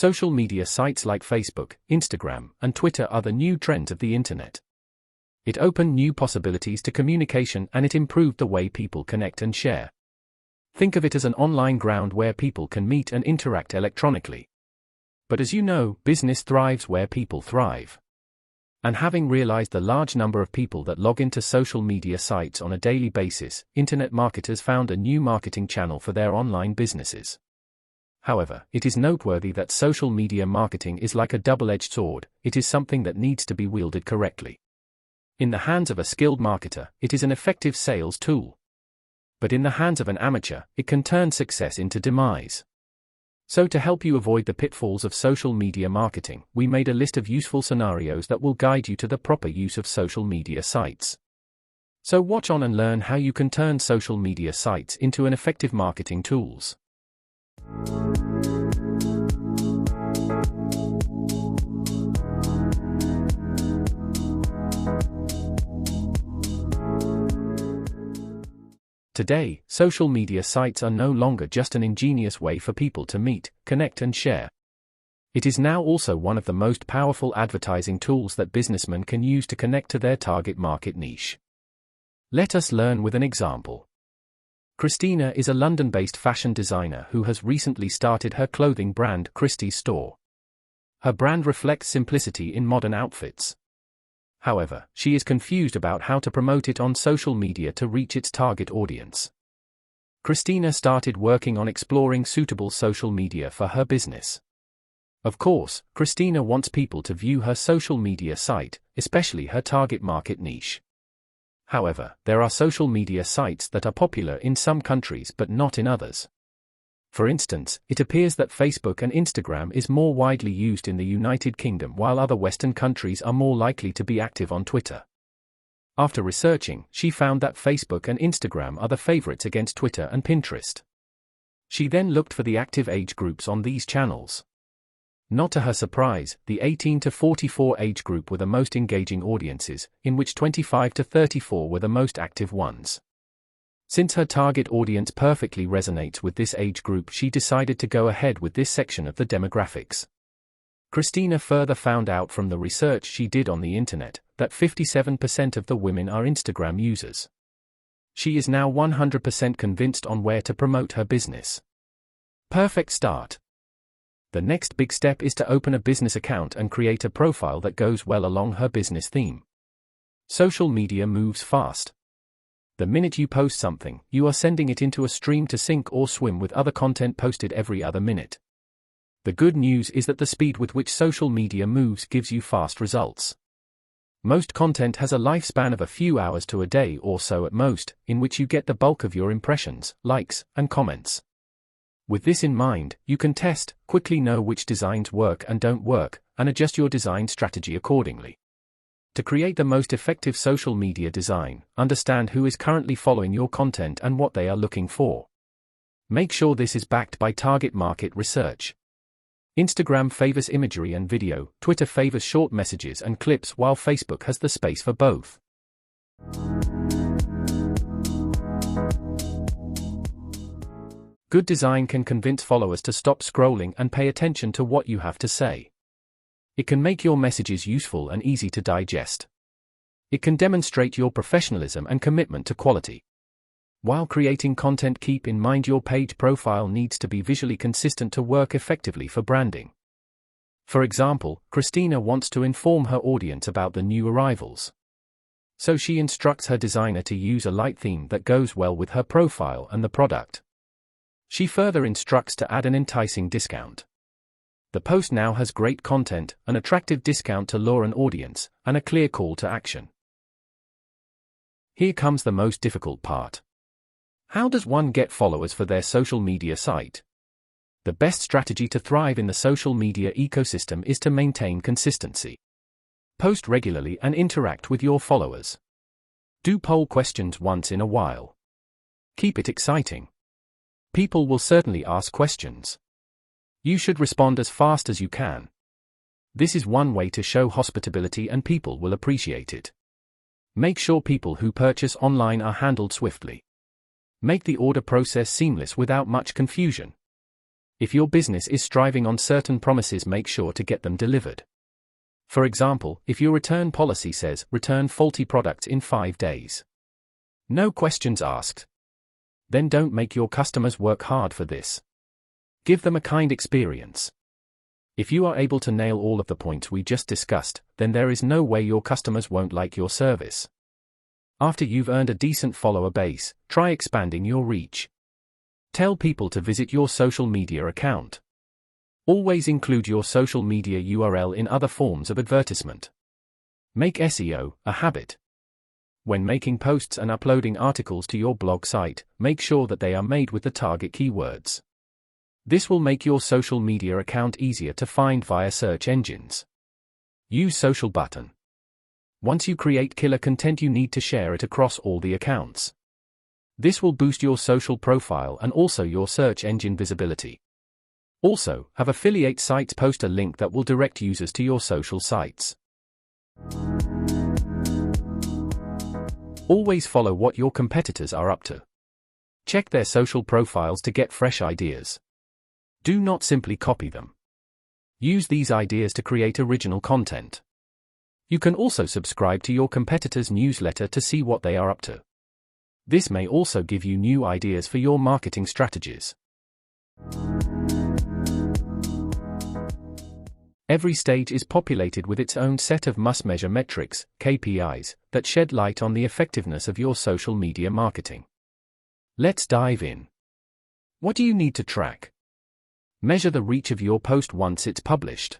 Social media sites like Facebook, Instagram, and Twitter are the new trends of the internet. It opened new possibilities to communication and it improved the way people connect and share. Think of it as an online ground where people can meet and interact electronically. But as you know, business thrives where people thrive. And having realized the large number of people that log into social media sites on a daily basis, internet marketers found a new marketing channel for their online businesses. However, it is noteworthy that social media marketing is like a double-edged sword. It is something that needs to be wielded correctly. In the hands of a skilled marketer, it is an effective sales tool. But in the hands of an amateur, it can turn success into demise. So to help you avoid the pitfalls of social media marketing, we made a list of useful scenarios that will guide you to the proper use of social media sites. So watch on and learn how you can turn social media sites into an effective marketing tools. Today, social media sites are no longer just an ingenious way for people to meet, connect and share. It is now also one of the most powerful advertising tools that businessmen can use to connect to their target market niche. Let us learn with an example. Christina is a London-based fashion designer who has recently started her clothing brand Christie's Store. Her brand reflects simplicity in modern outfits. However, she is confused about how to promote it on social media to reach its target audience. Christina started working on exploring suitable social media for her business. Of course, Christina wants people to view her social media site, especially her target market niche. However, there are social media sites that are popular in some countries but not in others. For instance, it appears that Facebook and Instagram is more widely used in the United Kingdom while other Western countries are more likely to be active on Twitter. After researching, she found that Facebook and Instagram are the favorites against Twitter and Pinterest. She then looked for the active age groups on these channels. Not to her surprise, the 18 to 44 age group were the most engaging audiences, in which 25 to 34 were the most active ones. Since her target audience perfectly resonates with this age group, she decided to go ahead with this section of the demographics. Christina further found out from the research she did on the internet that 57% of the women are Instagram users. She is now 100% convinced on where to promote her business. Perfect start. The next big step is to open a business account and create a profile that goes well along her business theme. Social media moves fast. The minute you post something, you are sending it into a stream to sink or swim with other content posted every other minute. The good news is that the speed with which social media moves gives you fast results. Most content has a lifespan of a few hours to a day or so at most, in which you get the bulk of your impressions, likes, and comments. With this in mind, you can test, quickly know which designs work and don't work, and adjust your design strategy accordingly. To create the most effective social media design, understand who is currently following your content and what they are looking for. Make sure this is backed by target market research. Instagram favors imagery and video, Twitter favors short messages and clips, while Facebook has the space for both. Good design can convince followers to stop scrolling and pay attention to what you have to say. It can make your messages useful and easy to digest. It can demonstrate your professionalism and commitment to quality. While creating content, keep in mind your page profile needs to be visually consistent to work effectively for branding. For example, Christina wants to inform her audience about the new arrivals. So she instructs her designer to use a light theme that goes well with her profile and the product. She further instructs to add an enticing discount. The post now has great content, an attractive discount to lure an audience, and a clear call to action. Here comes the most difficult part. How does one get followers for their social media site? The best strategy to thrive in the social media ecosystem is to maintain consistency. Post regularly and interact with your followers. Do poll questions once in a while. Keep it exciting. People will certainly ask questions. You should respond as fast as you can. This is one way to show hospitality and people will appreciate it. Make sure people who purchase online are handled swiftly. Make the order process seamless without much confusion. If your business is striving on certain promises, make sure to get them delivered. For example, if your return policy says, return faulty products in 5 days. No questions asked. Then don't make your customers work hard for this. Give them a kind experience. If you are able to nail all of the points we just discussed, then there is no way your customers won't like your service. After you've earned a decent follower base, try expanding your reach. Tell people to visit your social media account. Always include your social media URL in other forms of advertisement. Make SEO a habit. When making posts and uploading articles to your blog site, make sure that they are made with the target keywords. This will make your social media account easier to find via search engines. Use social button. Once you create killer content, you need to share it across all the accounts. This will boost your social profile and also your search engine visibility. Also, have affiliate sites post a link that will direct users to your social sites. Always follow what your competitors are up to. Check their social profiles to get fresh ideas. Do not simply copy them. Use these ideas to create original content. You can also subscribe to your competitors' newsletter to see what they are up to. This may also give you new ideas for your marketing strategies. Every stage is populated with its own set of must-measure metrics, KPIs, that shed light on the effectiveness of your social media marketing. Let's dive in. What do you need to track? Measure the reach of your post once it's published.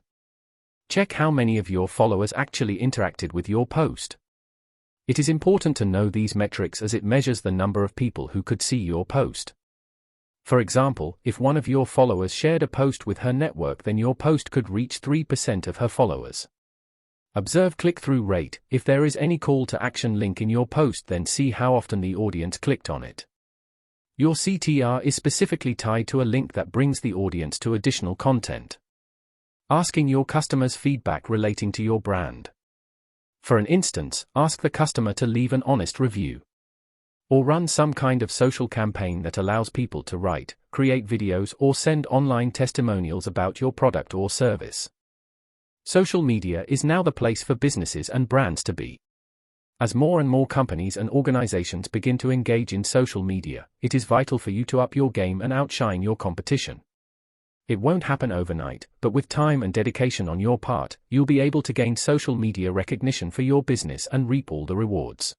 Check how many of your followers actually interacted with your post. It is important to know these metrics as it measures the number of people who could see your post. For example, if one of your followers shared a post with her network, then your post could reach 3% of her followers. Observe click-through rate. If there is any call to action link in your post, then see how often the audience clicked on it. Your CTR is specifically tied to a link that brings the audience to additional content. Asking your customers feedback relating to your brand. For an instance, ask the customer to leave an honest review. Or run some kind of social campaign that allows people to write, create videos, or send online testimonials about your product or service. Social media is now the place for businesses and brands to be. As more and more companies and organizations begin to engage in social media, it is vital for you to up your game and outshine your competition. It won't happen overnight, but with time and dedication on your part, you'll be able to gain social media recognition for your business and reap all the rewards.